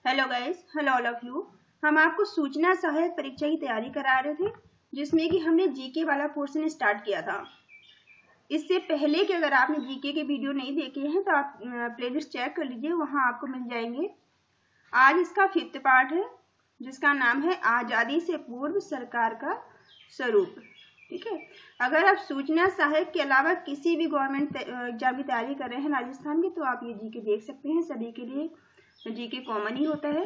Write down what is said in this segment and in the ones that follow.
Hello guys, hello all of you. हम आपको सूचना सहायक परीक्षा की तैयारी करा रहे थे, जिसमें कि हमने जीके वाला पोर्शन स्टार्ट किया था। इससे पहले कि अगर आपने जीके के वीडियो नहीं देखे हैं तो आप प्लेलिस्ट चेक कर लीजिए, वहां आपको मिल जाएंगे। आज इसका 5th पार्ट है, जिसका नाम है आजादी से पूर्व सरकार का स्वरूप। ठीक है, अगर आप सूचना सहायक के अलावा किसी भी गवर्नमेंट एग्जाम की तैयारी कर रहे हैं राजस्थान की, तो आप ये जीके देख सकते हैं। सभी के लिए जीके कॉमन ही होता है।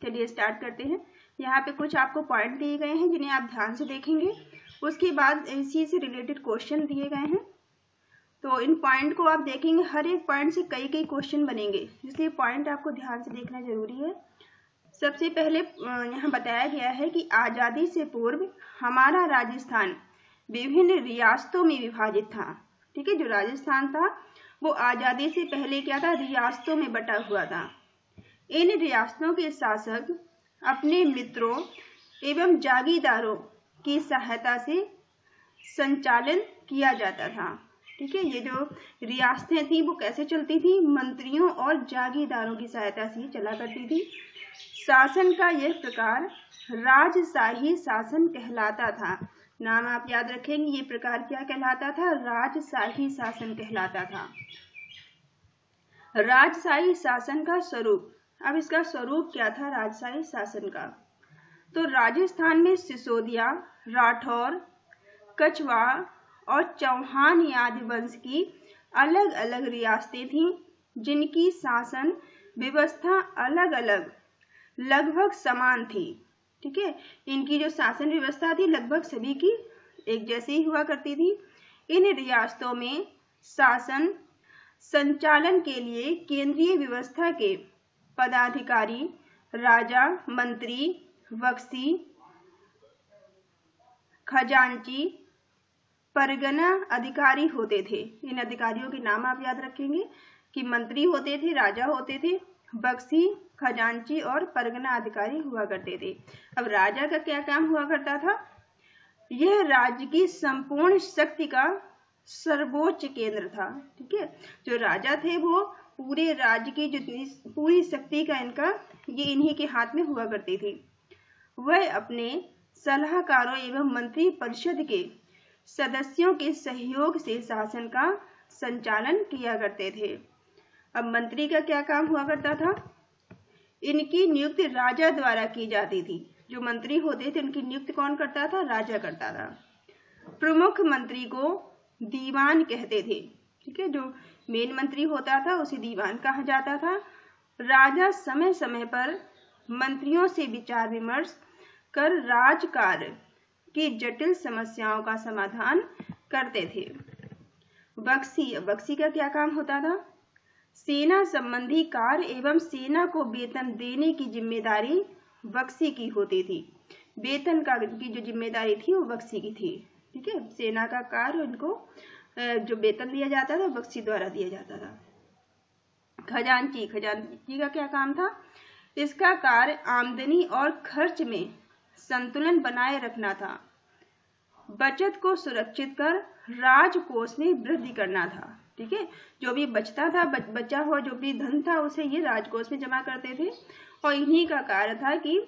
चलिए स्टार्ट करते हैं। यहाँ पे कुछ आपको पॉइंट दिए गए हैं जिन्हें आप ध्यान से देखेंगे। उसके बाद इसी से रिलेटेड क्वेश्चन दिए गए हैं, तो इन पॉइंट को आप देखेंगे। हर एक पॉइंट से कई कई क्वेश्चन बनेंगे, इसलिए पॉइंट आपको ध्यान से देखना जरूरी है। सबसे पहले यहाँ बताया गया है कि आजादी से पूर्व हमारा राजस्थान विभिन्न रियासतों में विभाजित था। ठीक है, जो राजस्थान था वो आजादी से पहले क्या था, रियासतों में बटा हुआ था। इन रियासतों के शासक अपने मित्रों एवं जागीरदारों की सहायता से संचालन किया जाता था। ठीक है, ये जो रियासतें थी वो कैसे चलती थी, मंत्रियों और जागीरदारों की सहायता से चला करती थी। शासन का यह प्रकार राजशाही शासन कहलाता था। नाम आप याद रखेंगे, ये प्रकार क्या कहलाता था, राजशाही शासन कहलाता था। राजशाही शासन का स्वरूप, अब इसका स्वरूप क्या था राजशाही शासन का, तो राजस्थान में सिसोदिया, राठौर, कछवा और चौहान आदि वंश की अलग अलग रियासतें थीं, जिनकी शासन व्यवस्था अलग अलग लगभग समान थी। ठीक है, इनकी जो शासन व्यवस्था थी लगभग सभी की एक जैसी ही हुआ करती थी। इन रियासतों में शासन संचालन के लिए केंद्रीय व्यवस्था के पदाधिकारी राजा, मंत्री, बख्शी, खजांची, परगना अधिकारी होते थे। इन अधिकारियों के नाम आप याद रखेंगे कि मंत्री होते थे, राजा होते थे, बख्शी, खजांची और परगना अधिकारी हुआ करते थे। अब राजा का क्या काम हुआ करता था, यह राज्य की संपूर्ण शक्ति का सर्वोच्च केंद्र था। ठीक है, जो राजा थे वो पूरे राज्य की जितनी पूरी शक्ति का ये इन्हीं के हाथ में हुआ करती थी। वह अपने सलाहकारों एवं मंत्री परिषद के सदस्यों के सहयोग से शासन का संचालन किया करते थे। अब मंत्री का क्या काम हुआ करता था, इनकी नियुक्ति राजा द्वारा की जाती थी। जो मंत्री होते थे उनकी नियुक्ति कौन करता था, राजा करता था। प्रमुख मंत्री को दीवान कहते थे। ठीक है, जो मेन मंत्री होता था उसे दीवान कहा जाता था। राजा समय समय पर मंत्रियों से विचार विमर्श कर राजकार्य की जटिल समस्याओं का समाधान करते थे। बख्शी का क्या काम होता था, सेना संबंधी कार्य एवं सेना को वेतन देने की जिम्मेदारी बख्शी की होती थी। वेतन का की जो जिम्मेदारी थी वो बख्शी की थी। ठीक है, सेना का कार्य उनको जो वेतन दिया जाता था बख्शी द्वारा दिया जाता था। खजांची का क्या काम था, इसका कार्य आमदनी और खर्च में संतुलन बनाए रखना था। बचत को सुरक्षित कर राजकोष में वृद्धि करना था। ठीक है, जो भी बचता था बचा हुआ जो भी धन था उसे ये राजकोष में जमा करते थे, और इन्हीं का कार्य था कि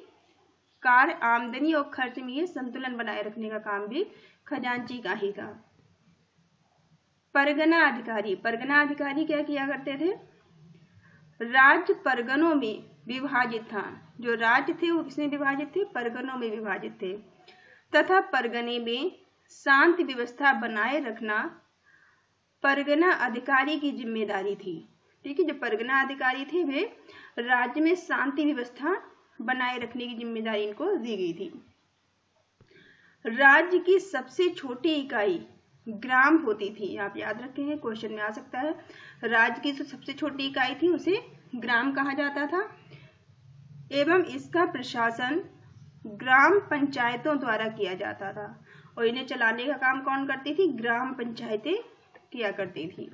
कार्य आमदनी और खर्च में ये संतुलन बनाए रखने का काम भी खजांची का ही था। परगना अधिकारी क्या किया करते थे, राज्य परगनों में विभाजित था। जो राज्य थे वो किसमें विभाजित थे, परगनों में विभाजित थे, तथा परगने में शांति व्यवस्था बनाए रखना परगना अधिकारी की जिम्मेदारी थी। ठीक है, जो परगना अधिकारी थे वे राज्य में शांति व्यवस्था बनाए रखने की जिम्मेदारी इनको दी गई थी। राज्य की सबसे छोटी इकाई ग्राम होती थी। आप याद रखेंगे, क्वेश्चन में आ सकता है। राज्य की जो सबसे छोटी इकाई थी उसे ग्राम कहा जाता था, एवं इसका प्रशासन ग्राम पंचायतों द्वारा किया जाता था, और इन्हें चलाने का काम कौन करती थी, ग्राम पंचायतें किया करती थी।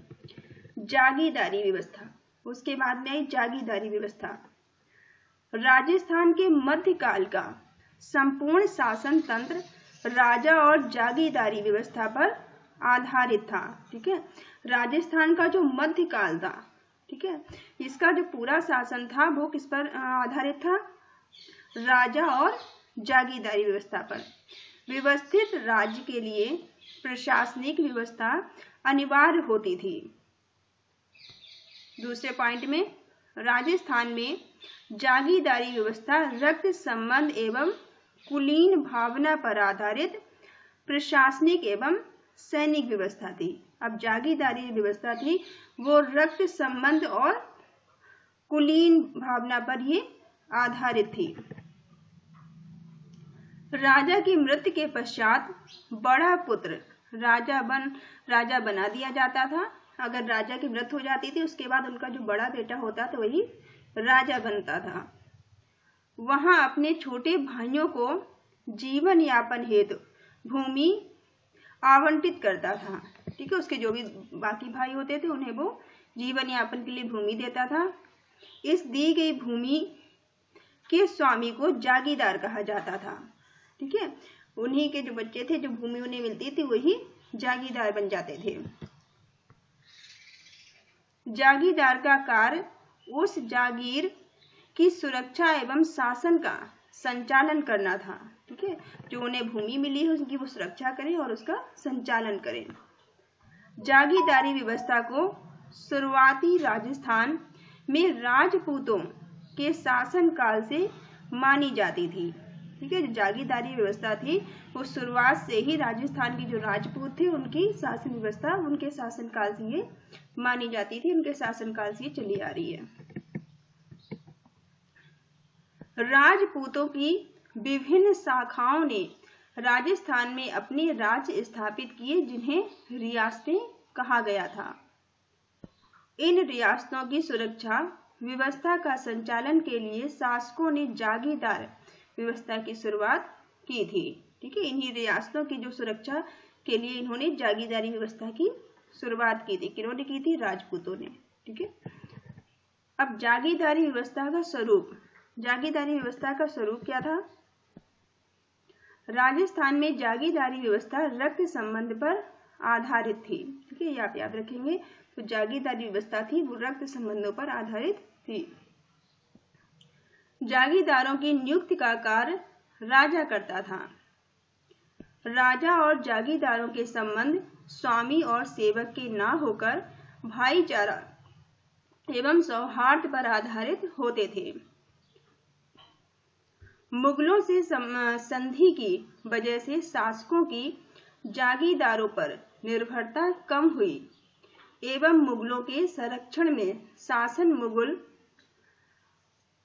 जागीरदारी व्यवस्था, उसके बाद में आई जागीरदारी व्यवस्था। राजस्थान के मध्यकाल का संपूर्ण शासन तंत्र राजा और जागीरदारी व्यवस्था पर आधारित था। ठीक है, राजस्थान का जो मध्यकाल था ठीक है। इसका जो पूरा शासन था वो किस पर आधारित था? राजा और जागीरदारी व्यवस्था पर। व्यवस्थित राज्य के लिए प्रशासनिक व्यवस्था अनिवार्य होती थी। दूसरे पॉइंट में, राजस्थान में जागीरदारी व्यवस्था रक्त संबंध एवं कुलीन भावना पर आधारित प्रशासनिक एवं सैनिक व्यवस्था थी। अब जागीरदारी व्यवस्था थी वो रक्त संबंध और कुलीन भावना पर ही आधारित थी। राजा की मृत्यु के पश्चात बड़ा पुत्र राजा बना दिया जाता था। अगर राजा की मृत्यु हो जाती थी उसके बाद उनका जो बड़ा बेटा होता था वही राजा बनता था। वहां अपने छोटे भाइयों को जीवन यापन हेतु भूमि आवंटित करता था। ठीक है, उसके जो भी बाकी भाई होते थे उन्हें वो जीवन यापन के लिए भूमि देता था। इस दी गई भूमि के स्वामी को जागीरदार कहा जाता था। ठीक है, उन्हीं के जो बच्चे थे, जो भूमि उन्हें मिलती थी, वही जागीरदार बन जाते थे। जागीरदार का कार्य उस जागीर की सुरक्षा एवं शासन का संचालन करना था। ठीक है, जो उन्हें भूमि मिली है उसकी वो सुरक्षा करें और उसका संचालन करें। जागीरदारी व्यवस्था को शुरुआती राजस्थान में राजपूतों के शासन काल से मानी जाती थी। ठीक है, जो जागीरदारी व्यवस्था थी वो शुरुआत से ही राजस्थान के जो राजपूत थे उनकी शासन व्यवस्था उनके शासन काल से ये मानी जाती थी, उनके शासन काल से ये चली आ रही है। राजपूतों की विभिन्न शाखाओं ने राजस्थान में अपने राज्य स्थापित किए जिन्हें रियासतें कहा गया था। इन रियासतों की सुरक्षा व्यवस्था का संचालन के लिए शासकों ने जागीरदार व्यवस्था की शुरुआत की थी। ठीक है, इन्हीं रियासतों की जो सुरक्षा के लिए इन्होंने जागीरदारी व्यवस्था की शुरुआत की थी। किन्होंने की थी? राजपूतों ने। ठीक है, अब जागीरदारी व्यवस्था का स्वरूप। जागीरदारी व्यवस्था का स्वरूप क्या था? राजस्थान में जागीरदारी व्यवस्था रक्त संबंध पर आधारित थी। ठीक है, ये आप याद रखेंगे। तो जागीरदारी व्यवस्था थी वो रक्त संबंधों पर आधारित थी। जागीरदारों की नियुक्ति का कार्य राजा करता था। राजा और जागीरदारों के संबंध स्वामी और सेवक के ना होकर भाईचारा एवं सौहार्द पर आधारित होते थे। मुगलों से संधि की वजह से शासकों की जागीरदारों पर निर्भरता कम हुई एवं मुगलों के संरक्षण में शासन मुगल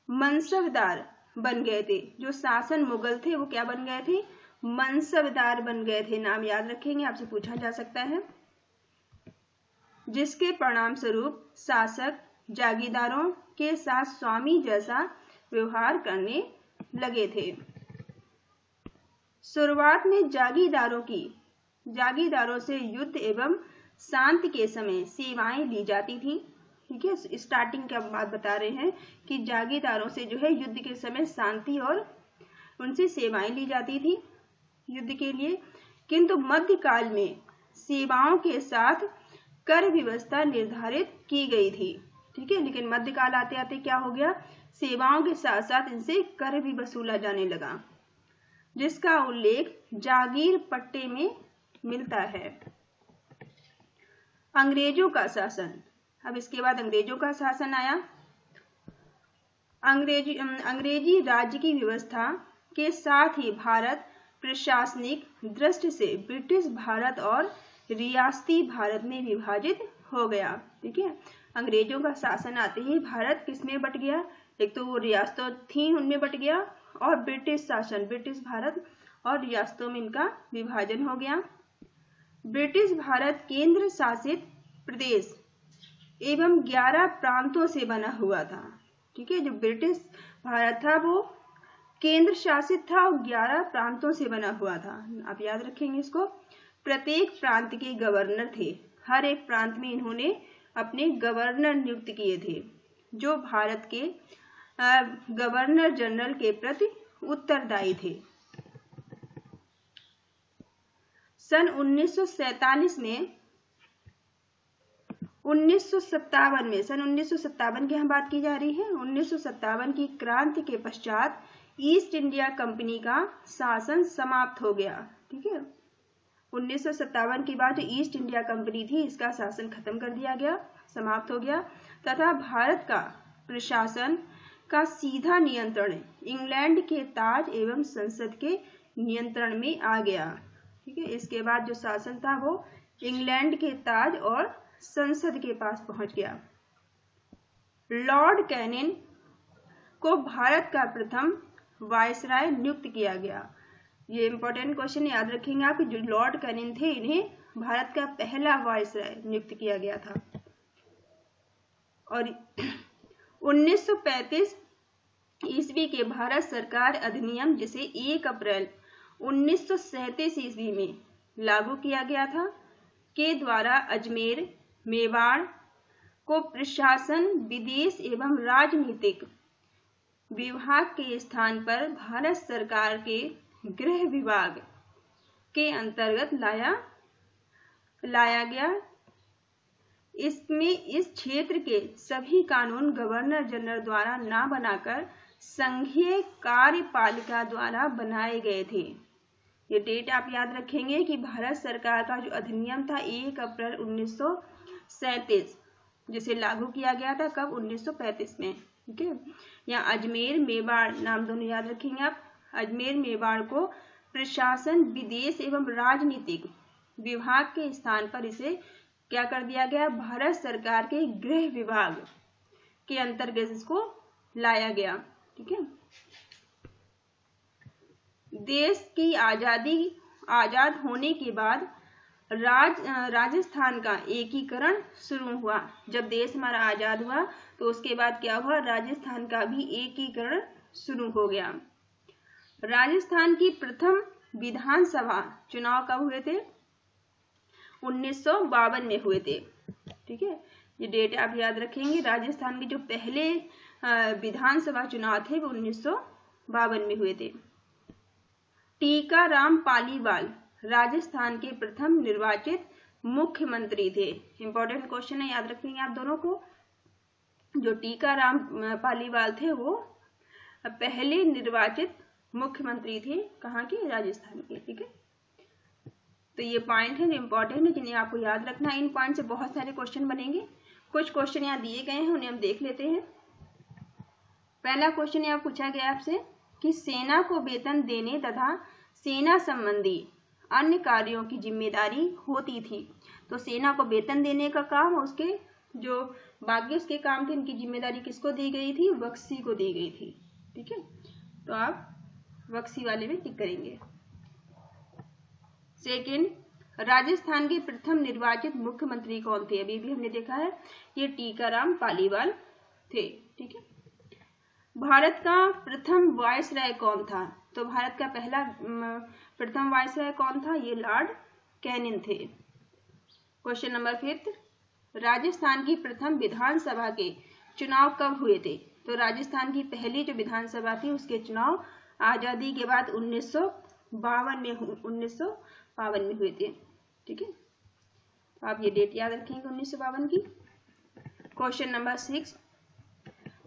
मनसबदार बन गए थे। जो शासन मुगल थे वो क्या बन गए थे? मनसबदार बन गए थे। नाम याद रखेंगे, आपसे पूछा जा सकता है। जिसके परिणाम स्वरूप शासक जागीरदारों के साथ स्वामी जैसा व्यवहार करने लगे थे। शुरुआत में जागीरदारों से युद्ध एवं शांति के समय सेवाएं ली जाती थी। ठीक है, स्टार्टिंग की बात बता रहे हैं कि जागीरदारों से जो है युद्ध के समय शांति और उनसे सेवाएं ली जाती थी युद्ध के लिए। किंतु मध्यकाल में सेवाओं के साथ कर व्यवस्था निर्धारित की गई थी। ठीक है, लेकिन मध्यकाल आते आते क्या हो गया? सेवाओं के साथ साथ इनसे कर भी वसूला जाने लगा, जिसका उल्लेख जागीर पट्टे में मिलता है। अंग्रेजों का शासन। अब इसके बाद अंग्रेजों का शासन आया। अंग्रेजी राज्य की व्यवस्था के साथ ही भारत प्रशासनिक दृष्टि से ब्रिटिश भारत और रियासती भारत में विभाजित हो गया। ठीक है, अंग्रेजों का शासन आते ही भारत किसमें बट गया? एक तो वो रियासतें थी उनमें बट गया और ब्रिटिश शासन, ब्रिटिश भारत और रियासतों में इनका विभाजन हो गया। ब्रिटिश भारत केंद्र शासित प्रदेश एवं 11 प्रांतों से बना हुआ था। ठीक है, जो ब्रिटिश भारत था वो केंद्र शासित था और 11 प्रांतों से बना हुआ था। आप याद रखेंगे इसको। प्रत्येक प्रांत के गवर्नर थे। हर एक प्रांत में इन्होंने अपने गवर्नर नियुक्त किए थे, जो भारत के गवर्नर जनरल के प्रति उत्तरदायी थे। सन 1947 में 1957 में, सन 1957 की हम बात की जा रही है। 1957 की क्रांति के पश्चात ईस्ट इंडिया कंपनी का शासन समाप्त हो गया। ठीक है, 1957 के बाद जो ईस्ट इंडिया कंपनी थी इसका शासन खत्म कर दिया गया, समाप्त हो गया, तथा भारत का प्रशासन का सीधा नियंत्रण इंग्लैंड के ताज एवं संसद के नियंत्रण में आ गया। ठीक है, इसके बाद जो शासन था वो इंग्लैंड के ताज और संसद के पास पहुंच गया। लॉर्ड कैनिन को भारत का प्रथम वायसराय नियुक्त किया गया। ये इंपॉर्टेंट क्वेश्चन याद रखेंगे आप, जो लॉर्ड कैनिन थे इन्हें भारत का पहला वायसराय नियुक्त किया गया था। और 1935 ईस्वी के भारत सरकार अधिनियम जिसे 1 अप्रैल 1937 ईस्वी में लागू किया गया था के द्वारा अजमेर मेवाड़ को प्रशासन, विदेश एवं राजनीतिक विभाग के स्थान पर भारत सरकार के गृह विभाग के अंतर्गत लाया गया। इसमें इस क्षेत्र के सभी कानून गवर्नर जनरल द्वारा न बनाकर संघीय कार्यपालिका द्वारा बनाए गए थे। ये डेट आप याद रखेंगे कि भारत सरकार का जो अधिनियम था 1 अप्रैल 1937 जिसे लागू किया गया था कब, 1935 में। ठीक है, यहाँ अजमेर मेवाड़ नाम दोनों याद रखेंगे आप। अजमेर मेवाड़ को प्रशासन, विदेश एवं राजनीतिक विभाग के स्थान पर इसे क्या कर दिया गया, भारत सरकार के गृह विभाग के अंतर्गत इसको लाया गया। ठीक है, देश की आजाद होने के बाद राजस्थान का एकीकरण शुरू हुआ। जब देश हमारा आजाद हुआ तो उसके बाद क्या हुआ, राजस्थान का भी एकीकरण शुरू हो गया। राजस्थान की प्रथम विधानसभा चुनाव कब हुए थे, 1952 में हुए थे। ठीक है, ये डेट आप याद रखेंगे। राजस्थान के जो पहले विधानसभा चुनाव थे वो 1952 में हुए थे। टीकाराम पालीवाल राजस्थान के प्रथम निर्वाचित मुख्यमंत्री थे। इंपॉर्टेंट क्वेश्चन है, याद रखेंगे आप दोनों को। जो टीकाराम पालीवाल थे वो पहले निर्वाचित मुख्यमंत्री थे, कहाँ के, राजस्थान के। ठीक है, तो ये पॉइंट है जो इंपॉर्टेंट है, जिन्हें आपको याद रखना है। इन पॉइंट से बहुत सारे क्वेश्चन बनेंगे। कुछ क्वेश्चन यहाँ दिए गए हैं, उन्हें हम देख लेते हैं। पहला क्वेश्चन यहाँ पूछा गया आपसे कि सेना को वेतन देने तथा सेना संबंधी अन्य कार्यों की जिम्मेदारी होती थी। तो सेना को वेतन देने का काम, उसके जो बाकी उसके काम थे, इनकी जिम्मेदारी किसको दी गई थी, बख्शी को दी गई थी। ठीक है, तो आप बख्शी वाले में टिक करेंगे। सेकंड, राजस्थान के प्रथम निर्वाचित मुख्यमंत्री कौन थे, अभी भी हमने देखा है, ये टीकाराम पालीवाल थे। ठीक है, भारत का प्रथम वायसराय कौन था, तो भारत का पहला प्रथम वायसराय कौन था, ये लॉर्ड कैनिन थे। क्वेश्चन नंबर 5, राजस्थान की प्रथम विधानसभा के चुनाव कब हुए थे, तो राजस्थान की पहली जो विधानसभा थी उसके चुनाव आजादी के बाद 1952 में हुए थे। ठीक है, तो आप ये डेट याद रखेंगे 1952 की। क्वेश्चन नंबर 6,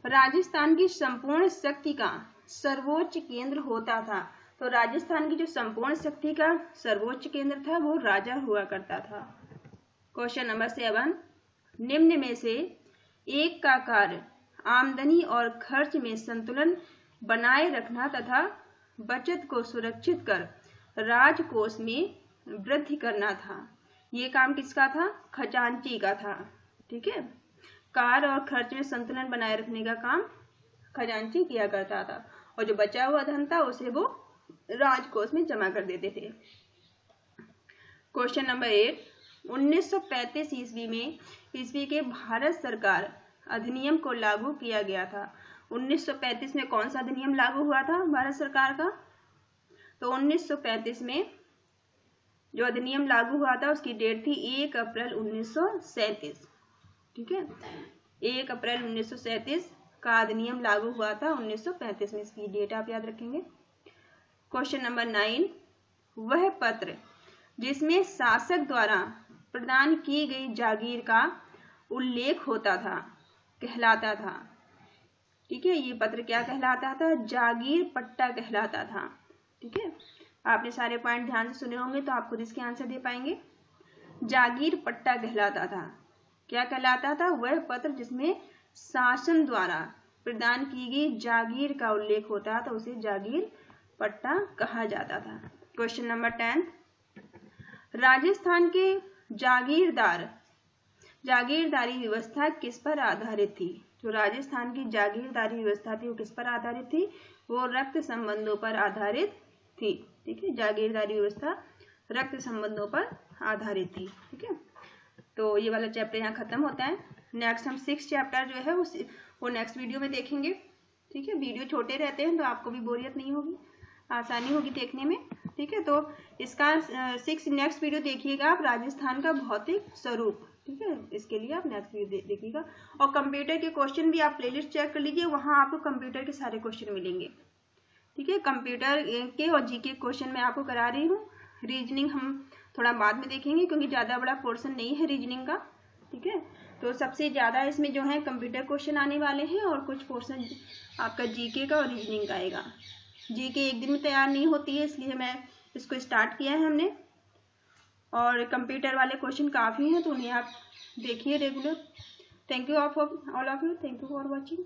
राजस्थान की संपूर्ण शक्ति का सर्वोच्च केंद्र होता था, तो राजस्थान की जो संपूर्ण शक्ति का सर्वोच्च केंद्र था वो राजा हुआ करता था। क्वेश्चन नंबर 7, निम्न में से एक का कार्य आमदनी और खर्च में संतुलन बनाए रखना तथा बचत को सुरक्षित कर राजकोष में वृद्धि करना था। ये काम किसका था, खजांची का था। ठीक है, कार्य और खर्च में संतुलन बनाए रखने का काम खजांची किया करता था, और जो बचा हुआ धन था उसे वो राजकोष में जमा कर देते थे। क्वेश्चन नंबर 8, 1935 ईस्वी के भारत सरकार अधिनियम को लागू किया गया था। 1935 में कौन सा अधिनियम लागू हुआ था भारत सरकार का, तो 1935 में जो अधिनियम लागू हुआ था उसकी डेट थी 1 अप्रैल 1937। ठीक है, 1 अप्रैल 1937 का अधिनियम लागू हुआ था 1935 में, इसकी डेट आप याद रखेंगे। क्वेश्चन नंबर 9, वह पत्र जिसमें शासक द्वारा प्रदान की गई जागीर का उल्लेख होता था, कहलाता था। ठीक है, ये पत्र क्या कहलाता था? जागीर पट्टा कहलाता था। ठीक है, आपने सारे पॉइंट ध्यान से सुने होंगे तो आप खुद इसके आंसर दे पाएंगे। जागीर पट्टा कहलाता था। क्या कहलाता था? वह पत्र जिसमें शासन द्वारा प्रदान की गई जागीर का उल्लेख होता था उसे जागीर पट्टा कहा जाता था। क्वेश्चन नंबर 10, राजस्थान के जागीरदारी व्यवस्था किस पर आधारित थी? जो राजस्थान की जागीरदारी व्यवस्था थी वो किस पर आधारित थी? वो रक्त संबंधों पर आधारित थी। ठीक है, जागीरदारी व्यवस्था रक्त संबंधों पर आधारित थी। ठीक है, तो ये वाला चैप्टर यहाँ खत्म होता है। नेक्स्ट हम 6 चैप्टर जो है वो नेक्स्ट वीडियो में देखेंगे। ठीक है, वीडियो छोटे रहते हैं तो आपको भी बोरियत नहीं होगी, आसानी होगी देखने में। ठीक है, तो इसका 6 नेक्स्ट वीडियो देखिएगा आप, राजस्थान का भौतिक स्वरूप। ठीक है, इसके लिए आप नेक्स्ट वीडियो देखिएगा। और कंप्यूटर के क्वेश्चन भी आप प्लेलिस्ट चेक कर लीजिए, वहाँ आपको कंप्यूटर के सारे क्वेश्चन मिलेंगे। ठीक है, कंप्यूटर के और जीके क्वेश्चन मैं आपको करा रही हूँ। रीजनिंग हम थोड़ा बाद में देखेंगे क्योंकि ज़्यादा बड़ा पोर्शन नहीं है रीजनिंग का। ठीक है, तो सबसे ज़्यादा इसमें जो है कंप्यूटर क्वेश्चन आने वाले हैं और कुछ पोर्शन आपका जीके का और रीजनिंग का आएगा। जीके एक दिन में तैयार नहीं होती है, इसलिए मैं इसको स्टार्ट किया है हमने। और कंप्यूटर वाले क्वेश्चन काफ़ी हैं तो उन्हें आप देखिए regular. Thank you all of you, thank you for watching.